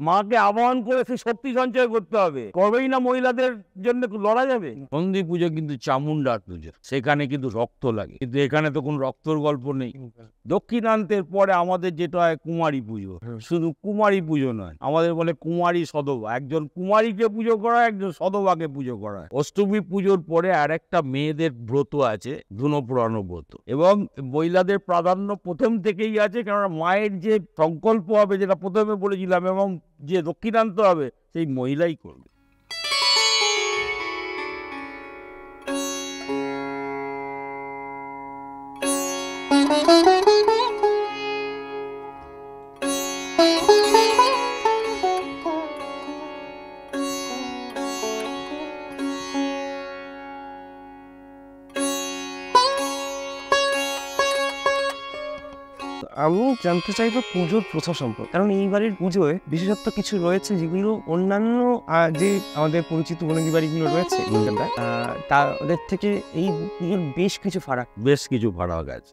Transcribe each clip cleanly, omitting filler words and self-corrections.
মাকে আবাহন করে সে শক্তি সঞ্চয় করতে হবে, কবেই না মহিলাদের জন্য লড়া যাবে। সন্ধি পুজো কিন্তু চামুন্ডার পুজো, সেখানে কিন্তু রক্ত লাগে, কিন্তু এখানে তো কোনো রক্তর গল্প নেই। দক্ষিণান্তের পরে আমাদের যেটা হয় কুমারী পুজো, শুধু কুমারী পুজো নয়, আমাদের বলে কুমারী সদবা। একজন কুমারীকে পুজো করা, একজন সদবাকে পুজো করা। অষ্টমী পুজোর পরে আর একটা মেয়েদের ব্রত আছে, ধুনো পোড়ানো ব্রত, এবং মহিলাদের প্রাধান্য প্রথম থেকেই আছে, কেননা মায়ের যে সংকল্প হবে, যেটা প্রথমে বলেছিলাম, এবং যে দক্ষিণান্ত হবে সেই মহিলাই করবে। আমি জানতে চাইবো পুজোর প্রথা সম্পর্কে, কারণ এইবারের পুজোয় বিশেষত্ব কিছু রয়েছে যেগুলো অন্যান্য যে আমাদের পরিচিত বনগী বাড়িগুলো রয়েছে তাদের থেকে এই পুজোর বেশ কিছু ফারাক আছে।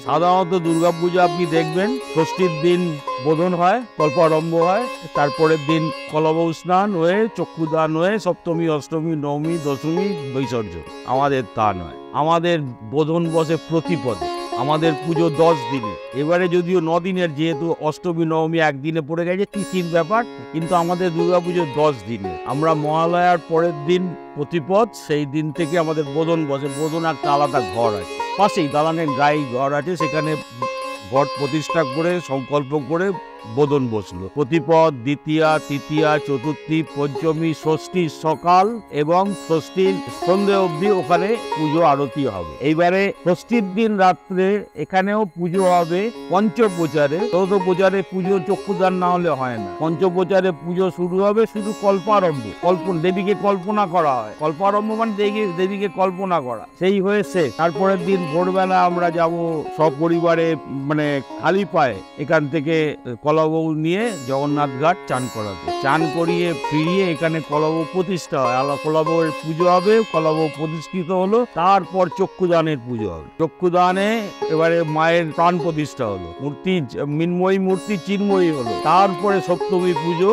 সাধারণত দুর্গাপূজা আপনি দেখবেন ষষ্ঠীর দিন বোধন হয়, কল্পারম্ভ হয়, তারপরের দিন কলব স্নান হয়ে চক্ষুদান হয়ে সপ্তমী, অষ্টমী, নবমী, দশমী বিসর্জন। আমাদের তা নয়, আমাদের বোধন বসে প্রতিপদে। আমাদের পুজো 10 দিনে, এবারে যদিও 9 দিনের, যেহেতু অষ্টমী নবমী একদিনে পড়ে গেছে, তিথির ব্যাপার, কিন্তু আমাদের দুর্গাপুজো 10 দিনে। আমরা মহালয়ার পরের দিন প্রতিপদ, সেই দিন থেকে আমাদের বোধন বসে। বোধন একটা আলাদা ঘর আছে, পাশেই দালানের গায়ে ঘর আছে, সেখানে ঘট প্রতিষ্ঠা করে সংকল্প করে বোধন বসলো। প্রতিপদ, দ্বিতীয়া, তৃতীয়া, চতুর্থী, পঞ্চমী, ষষ্ঠীর সকাল এবং ষষ্ঠীর সন্ধে অবধি ওখানে পুজো আরতি হবে। এইবারে ষষ্ঠীর দিন রাত্রে এখানেও পুজো হবে পঞ্চপ্রচারে। চৌথ প্রচারে পুজো চক্ষুদান না হলে হয় না। পঞ্চপ্রচারে পুজো শুরু হবে শুধু কল্পারম্ভ, দেবীকে কল্পনা করা হয়। কল্পারম্ভ মানে দেবীকে কল্পনা করা, সেই হয়েছে। তারপরের দিন ভোরবেলা আমরা যাব সপরিবারে, মানে খালি পায়ে, এখান থেকে কলবউ নিয়ে জগন্নাথ ঘাট চান করাতে। চান করিয়ে ফিরিয়ে এখানে কলবউ প্রতিষ্ঠা হয়, কলবউয়ের পুজো হবে, কলবউ প্রতিষ্ঠিত হলো, তারপর চক্ষুদানের পুজো হবে। চক্ষুদানে এবারে মায়ের প্রাণ প্রতিষ্ঠা হলো, মূর্তি মৃন্ময়ী মূর্তি চিন্ময়ী হলো, তারপরে সপ্তমী পুজো।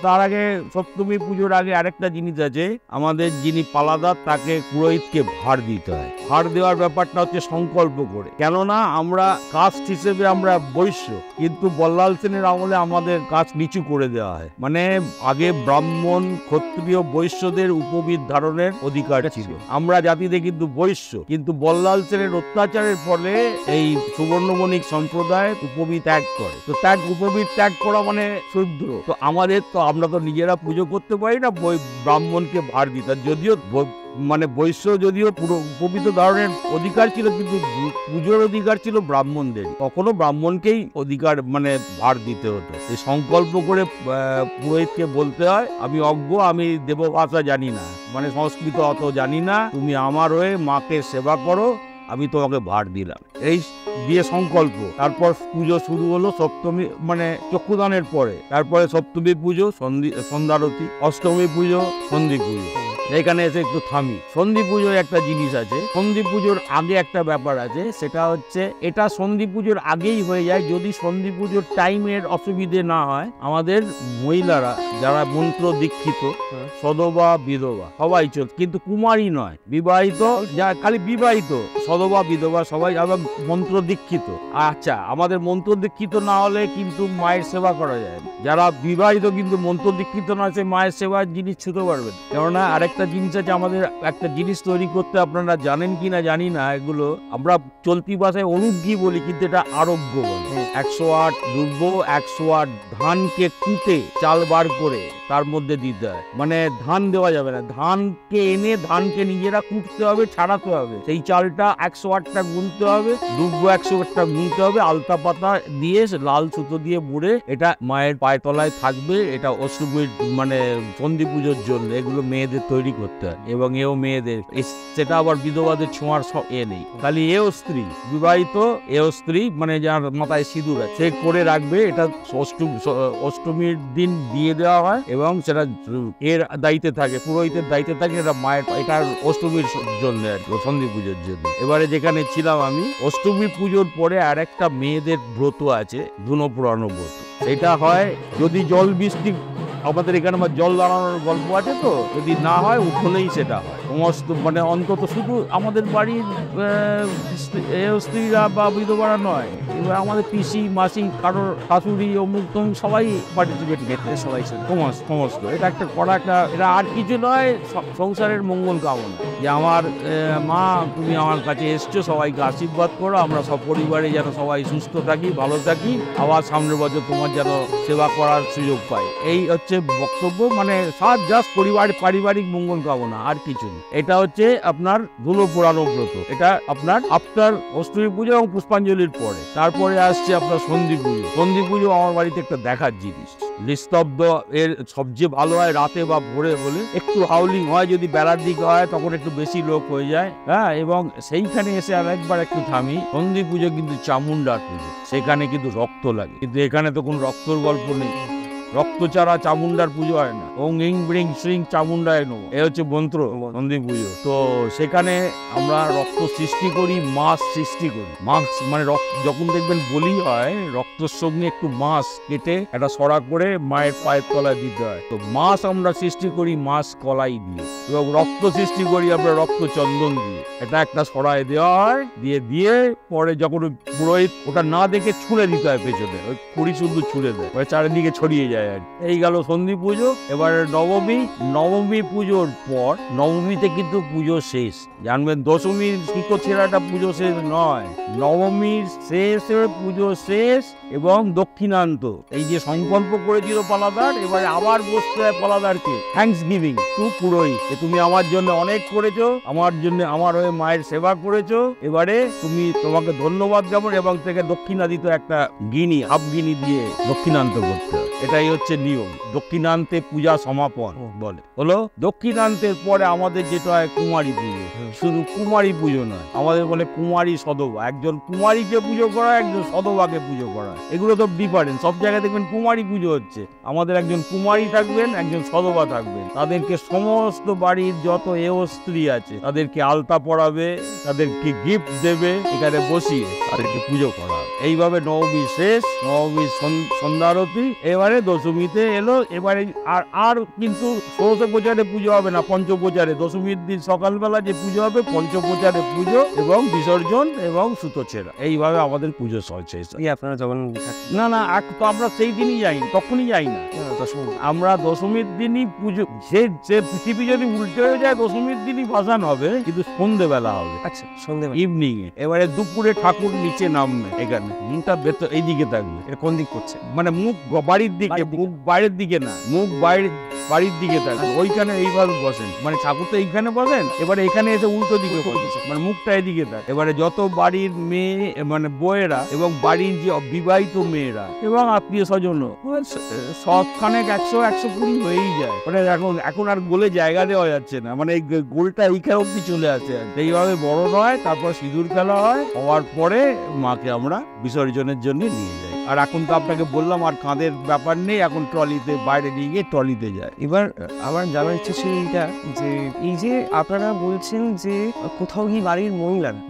তার আগে, সপ্তমী পুজোর আগে আরেকটা জিনিস আছে, আমাদের যিনি পালাদার তাকে পুরোহিতকে ভার দিতে হয়। ভার দেওয়ার ব্যাপারটা হচ্ছে সংকল্প করে, কেননা আমরা কাস্ট হিসেবে আমরা বৈশ্য, কিন্তু বল্লাল সেনের আমলে আমাদের কাজ নিচু করে দেওয়া হয়। মানে আগে ব্রাহ্মণ, ক্ষত্রিয়, বৈশ্যদের উপবিদ ধারণের অধিকার ছিল। আমরা জাতিতে কিন্তু বৈশ্য, কিন্তু বল্লাল সেনের অত্যাচারের ফলে এই সুবর্ণবণিক সম্প্রদায় উপবিদ ত্যাগ করে। তো উপবিদ ত্যাগ করা মানে শূদ্র। তো আমাদের তো, আমরা তো নিজেরা পুজো করতে পারি না, ব্রাহ্মণকে ভার দিতে। যদিও মানে বৈশ্য যদিও পুরো উপবিত ধারণের অধিকার ছিল, কিন্তু পুজোর অধিকার ছিল ব্রাহ্মণদের। কখনো ব্রাহ্মণকেই অধিকার মানে ভার দিতে হতো। এই সংকল্প করে পুরোহিতকে বলতে হয়, আমি অজ্ঞ, আমি দেবভাষা জানি না, মানে সংস্কৃত অত জানি না, তুমি আমার হয়ে মাকে সেবা করো, আমি তোমাকে ভার দিলাম, এই দিয়ে সংকল্প। তারপর পুজো শুরু হলো সপ্তমী, মানে চক্ষুদানের পরে। তারপরে সপ্তমী পুজো, সন্ধ্যারতি, অষ্টমী পুজো, সন্ধি পুজো। এখানে এসে একটু থামি। সন্ধি পুজোর একটা জিনিস আছে, সন্ধি পুজোর আগে একটা ব্যাপার আছে, সেটা হচ্ছে এটা সন্ধি পুজোর আগেই হয়ে যায়, যদি সন্ধি পুজোর টাইমের অসুবিধে না হয়। আমাদের মহিলারা যারা মন্ত্র দীক্ষিত, সদবা, বিধবা সবাই কিন্তু কুমারী নয়, বিবাহিত, যা খালি বিবাহিত, সদবা, বিধবা সবাই আবার মন্ত্র দীক্ষিত। আচ্ছা, আমাদের মন্ত্র দীক্ষিত না হলে কিন্তু মায়ের সেবা করা যায় না। যারা বিবাহিত কিন্তু মন্ত্র দীক্ষিত নয়, সে মায়ের সেবার জিনিস ছুতে পারবেন। কেননা আরেকটা জিনিস আছে, আমাদের একটা জিনিস তৈরি করতে, আপনারা জানেন কিনা জানি না, এগুলো আমরা চলতি ভাষায় অনুজ্ঞি বলি, কিন্তু এটা আরোগ্য বলে। 108 দুর্ব, 108 ধানকে কুটে চাল বার করে তার মধ্যে দিতে হয়। মানে ধান দেওয়া যাবে না, ধানকে এনে ধানকে নিজেরা কুটতে হবে, ছাড়াতে হবে। সেই চালটা 108টা গুনতে হবে, দুর্ব 108টা গুনতে হবে, আলতা পাতা দিয়ে লাল সুতো দিয়ে মুড়ে এটা মায়ের পায়ের তলায় থাকবে। এটা অষ্টমীর মানে সন্ধি পুজোর জন্য এগুলো মেয়েদের তৈরি করতে হয়, এবং এও মেয়েদের। সেটা আবার বিধবাদের ছোঁয়ার নেই, খালি এও স্ত্রী, বিবাহিত এও স্ত্রী, মানে যার মাথায় সিঁদুর আছে, সে করে রাখবে। এটা অষ্টমীর দিন দিয়ে দেওয়া হয়, এবং সেটা এর দায়িত্বে থাকে, পুরোহিতের দায়িত্বে থাকে। এটা মায়ের, এটা অষ্টমীর জন্য, সন্ধি পুজোর জন্য। এবারে যেখানে ছিলাম আমি, অষ্টমী পুজোর পরে আর একটা মেয়েদের ব্রত আছে, ধুনো পোড়ানো ব্রত। এটা হয় যদি জল বৃষ্টি, আমাদের এখানে আমার জল দাঁড়ানোর গল্প আছে, তো যদি না হয় উঠলেই সেটা হয় সমস্ত, মানে অন্তত শুধু আমাদের বাড়ির স্ত্রীরা বা বিধবারা নয়, এবার আমাদের পিসি মাসি কারোর শাশুড়ি অমুক তমুক সবাই পার্টিসিপেট করতে, সবাই সমস্ত এটা একটা করা একটা, এটা আর কিছু নয়, সংসারের মঙ্গল কামনা যে আমার মা তুমি আমার কাছে এসছো, সবাইকে আশীর্বাদ করো, আমরা সব পরিবারে যেন সবাই সুস্থ থাকি, ভালো থাকি, আবার সামনের বছর তোমার যেন সেবা করার সুযোগ পাই। এই হচ্ছে বক্তব্য, মানে সাত জাস্ট পারিবারিক মঙ্গল কামনা, আর কিছু না। এটা হচ্ছে আপনার ধুলো পোড়ানো ব্রত, এটা আপনার আফটার অষ্টমী পুজো এবং পুষ্পাঞ্জলির পরে। তারপরে আসছে আপনার সন্ধি পুজো। সন্ধি পুজো আমার বাড়িতে একটা দেখার জিনিস, নিস্তব্ধ, এর সবচেয়ে ভালো হয় রাতে বা ভোরে বলে, একটু হাউলিং হয়, যদি বেলার দিকে হয় তখন একটু বেশি লোক হয়ে যায়, হ্যাঁ, এবং সেইখানে এসে আর একবার একটু থামি। সন্ধি পুজো কিন্তু চামুন্ডার পুজো, সেখানে কিন্তু রক্ত লাগে, কিন্তু এখানে তো কোনো রক্তর গল্প নেই, রক্ত ছাড়া চামুন্ডার পুজো হয় না। ওং ইং ব্রিং শ্রিং চামুন্ডায় নমঃ, এ হচ্ছে মন্ত্র সন্ধি পুজো। তো সেখানে আমরা রক্ত সৃষ্টি করি, মাছ সৃষ্টি করি। মাছ মানে যখন দেখবেন বলি হয়, রক্তের সঙ্গে একটু মাছ কেটে একটা সরা করে মায়ের পায়ের তলায় দিতে হয়। তো মাছ আমরা সৃষ্টি করি মাছ কলাই দিয়ে, এবং রক্ত সৃষ্টি করি আমরা রক্ত চন্দন দিয়ে। এটা একটা সরায় দেওয়া হয়, দিয়ে পরে যখন পুরোহিত ওটা না দেখে ছুঁড়ে দিতে হয় পেছনে, ওই কুড়ি শুদ্ধ ছুঁড়ে দেয়, চারিদিকে ছড়িয়ে যায়। এই গেল সন্ধি পুজো। এবার নবমী পুজোর পর, নবমীতে কিন্তু পুজো শেষ, জানবেন দশমীর শিকড় ছেঁড়াটা পুজো শেষ নয়, নবমীর শেষে পুজো শেষ। এবং দক্ষিণান্ত, এই যে সংকল্প করেছিল পালাদার, এবারে আবার বসতে হয় পালাদারকে থ্যাঙ্কস গিভিং টু পুরোহিত, তুমি আমার জন্য অনেক করেছো, আমার জন্য আমার হয়ে মায়ের সেবা করেছো, এবারে তোমাকে ধন্যবাদ জ্ঞাপন, এবং থেকে দক্ষিণা দিত একটা গিনি, হাফ গিনি দিয়ে দক্ষিণান্ত করতে হয়। এটাই হচ্ছে নিয়ম। দক্ষিণান্তে পূজা সমাপন বলে। হলো দক্ষিণান্তের পরে আমাদের যেটা হয় কুমারী পুজো। শুধু কুমারী পুজো নয়, আমাদের বলে কুমারী সদবা, একজন কুমারীকে পুজো করা, একজন সদবাকে পুজো করা, এগুলো তো ডিফারেন্ট। সব জায়গায় দেখবেন কুমারী পুজো হচ্ছে, আমাদের একজন কুমারী থাকবেন, একজন সদবা থাকবেন, তাদেরকে সমস্ত বাড়ির যত স্ত্রী আছে তাদেরকে আলতা পরাবে, তাদেরকে গিফট দেবে, এখানে বসিয়ে তাদেরকে পুজো করা। এইভাবে নবমী শেষ, নবমী সন্ধ্যারতি। এবারে দশমীতে এলো, এবারে আর কিন্তু ষোড়শ প্রচারে পুজো হবে না, পঞ্চপ্রচারে। দশমীর দিন সকালবেলা যে পুজো হবে, পঞ্চপ্রচারে পুজো এবং বিসর্জন এবং সুতো ছেঁড়া, এইভাবে আমাদের পুজো শেষ। আপনারা যখন না তো আমরা সেই দিনই যাই, তখনই যাই না, আমরা দশমীর দিনই পুজো। সে পৃথিবী যদি উল্টে হয়ে যায়, দশমীর দিনই ভাসান হবে, কিন্তু সন্ধ্যেবেলা হবে। আচ্ছা, সন্ধ্যে ইভিনিং এ। এবারে দুপুরে ঠাকুর নিচে নামবে, এখানে মুখটা ভেতর এইদিকে থাকবে। এটা কোন দিক করছে? মানে মুখ বাড়ির দিকে, মুখ বাইরের দিকে না, মুখ বাড়ির দিকে থাকবে, ওইখানে এইভাবে বসেন, মানে ঠাকুর তো এইখানে বসেন, এবারে এখানে এসে উল্টো দিকে মানে মুখটা এদিকে থাকে। এবারে যত বাড়ির মেয়ে মানে বউয়েরা এবং বাড়ির যে বিবাহিত মেয়েরা এবং আত্মীয় স্বজন, সবখানেক 100-120 হয়েই যায়, মানে এখন আর গোলে জায়গা দেওয়া যাচ্ছে না, মানে এই গোলটা এইখানে অব্দি চলে আসে। এইভাবে বড় নয়, তারপর সিঁদুর খেলা হয়, হওয়ার পরে মাকে আমরা বিসর্জনের জন্য নিয়ে যাই। আর এখন তো আপনাকে বললাম আর কাঁধের ব্যাপার নেই, এখন ট্রলিতে বাইরে নিয়ে গিয়ে ট্রলিতে যায়। এবার আমার জানার ইচ্ছে ছিল এইটা, যে এই যে আপনারা বলছেন যে কোথাও গিয়ে বাড়ির মহিলারা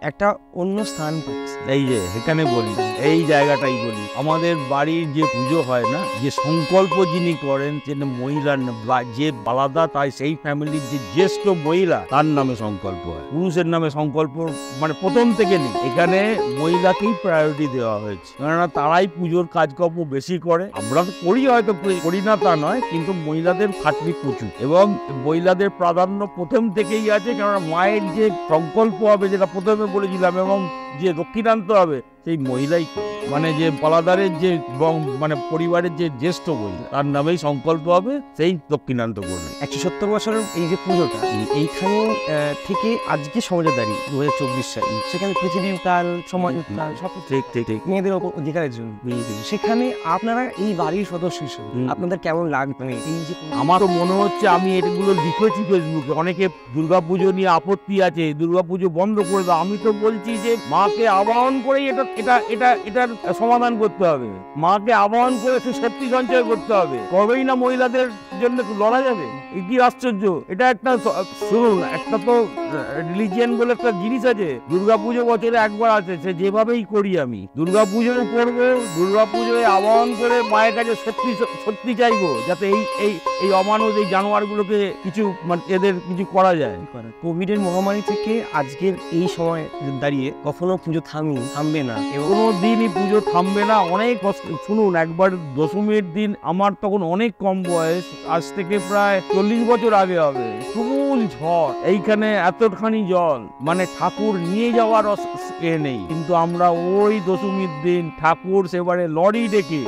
একটা অন্য স্থান পাচ্ছে, এই যে এখানে বলি, এই জায়গাটাই বলি, আমাদের বাড়ির যে পুজো হয় না, যে সংকল্প যিনি করেন, যে মহিলার যে আলাদা, তাই সেই ফ্যামিলির যে জ্যেষ্ঠ মহিলা, তার নামে সংকল্প হয়, পুরুষের নামে সংকল্প মানে প্রথম থেকে নেই। এখানে মহিলাকেই প্রায়োরিটি দেওয়া হয়েছে, কেননা তারাই পুজোর কাজকর্ম বেশি করে। আমরা তো করি, হয়তো করি না তা নয়, কিন্তু মহিলাদের খাটনি প্রচুর, এবং মহিলাদের প্রাধান্য প্রথম থেকেই আছে, কেননা মায়ের যে সংকল্প হবে, যেটা প্রথমে বলেছিলাম, এবং যে দক্ষিণান্ত হবে, সেই মহিলাই মানে যে পালাদারের যে মানে পরিবারের যে জ্যেষ্ঠ মহিলা, তার নামেই সংকল্প হবে, সেই দক্ষিণান্ত করবে। 170 বছরের এই যে পুজোটা, এইখানে থেকে আজকে সমাজে দাঁড়িয়ে 2024 সালে, সেখানে পৃথিবীর কাল, সমাজ কাল সব ঠিক মেয়েদের ওপর অধিকারের জন্য, সেখানে আপনারা এই বাড়ির সদস্য হিসেবে আপনাদের কেমন লাগবে? এই যে আমার তো মনে হচ্ছে, আমি এগুলো লিখেছি ফেসবুকে, অনেকে দুর্গাপুজো নিয়ে আপত্তি আছে, দুর্গাপুজো বন্ধ করে দাও। আমি তো বলছি যে মাকে আবাহন করেই এটার সমাধান করতে হবে, মাকে আবাহন করে একটু শক্তি সঞ্চয় করতে হবে, তবেই না মহিলাদের জন্য লড়া যাবে। এ কি আশ্চর্য! এটা একটা শুনুন, একটা তো রিলিজিয়ান বলে একটা জিনিস আছে। দুর্গাপুজো বছরে একবার আছে, সে যেভাবেই করি আমি দুর্গাপুজো করবো, দুর্গাপুজোয় আবাহন করে মায়ের কাছে সত্যি চাইবো, যাতে এই অমানুষ এই জানোয়ারগুলোকে কিছু মানে এদের কিছু করা যায়। কোভিডের মহামারী থেকে আজকের এই সময় দাঁড়িয়ে কখনো পুজো থামবে না, কোনো দিনই পুজো থামবে না। অনেক কষ্ট। শুনুন, একবার দশমীর দিন, আমার তখন অনেক কম বয়স, আজ থেকে প্রায় 40 বছর আগে হবে, তুমুল ঝড়, এইখানে এতখানি জল, মানে ঠাকুর নিয়ে যাওয়ার নেই, কিন্তু আমরা ওই দশমীর দিন ঠাকুর সেবারে লরি ডেকে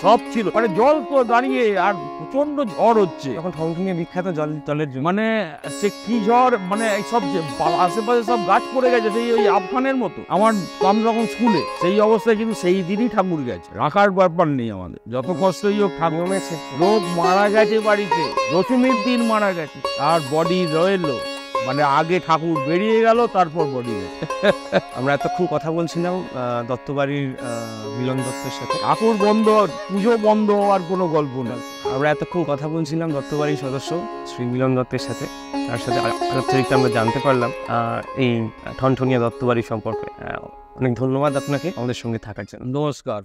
সব ছিল, মানে জল তো দাঁড়িয়ে, আর প্রচন্ড ঝড় হচ্ছে তখন ঠনঠনিয়া বিখ্যাত জলের জন্য। মানে সে কি ঝড়, মানে এই সব যে আশেপাশে সব গাছ পড়ে গেছে, সেই ওই আফগানের মতো। আমি তখন স্কুলে, সেই অবস্থায়, কিন্তু সেই দিনই ঠাকুর গেছে, রাখার ব্যাপার নেই আমাদের, যত কষ্টই হোক ঠাকুর গেছে। লোক মারা গেছে বাড়িতে, দশমীর দিন মারা গেছে, আর বডি রইলো, মানে আগে ঠাকুর বেরিয়ে গেল, তারপর বডি গেছে। আমরা এতক্ষণ কথা বলছিলাম দত্তবাড়ির মিলন দত্তের সাথে। ঠাকুর বন্ধ, পুজো বন্ধ হওয়ার কোনো গল্প না। আমরা এতক্ষণ কথা বলছিলাম দত্তবাড়ির সদস্য শ্রী মিলন দত্তের সাথে, তার সাথে আলাপচারিতা আমরা জানতে পারলাম এই ঠনঠনিয়া দত্তবাড়ি সম্পর্কে। অনেক ধন্যবাদ আপনাকে আমাদের সঙ্গে থাকার জন্য। নমস্কার।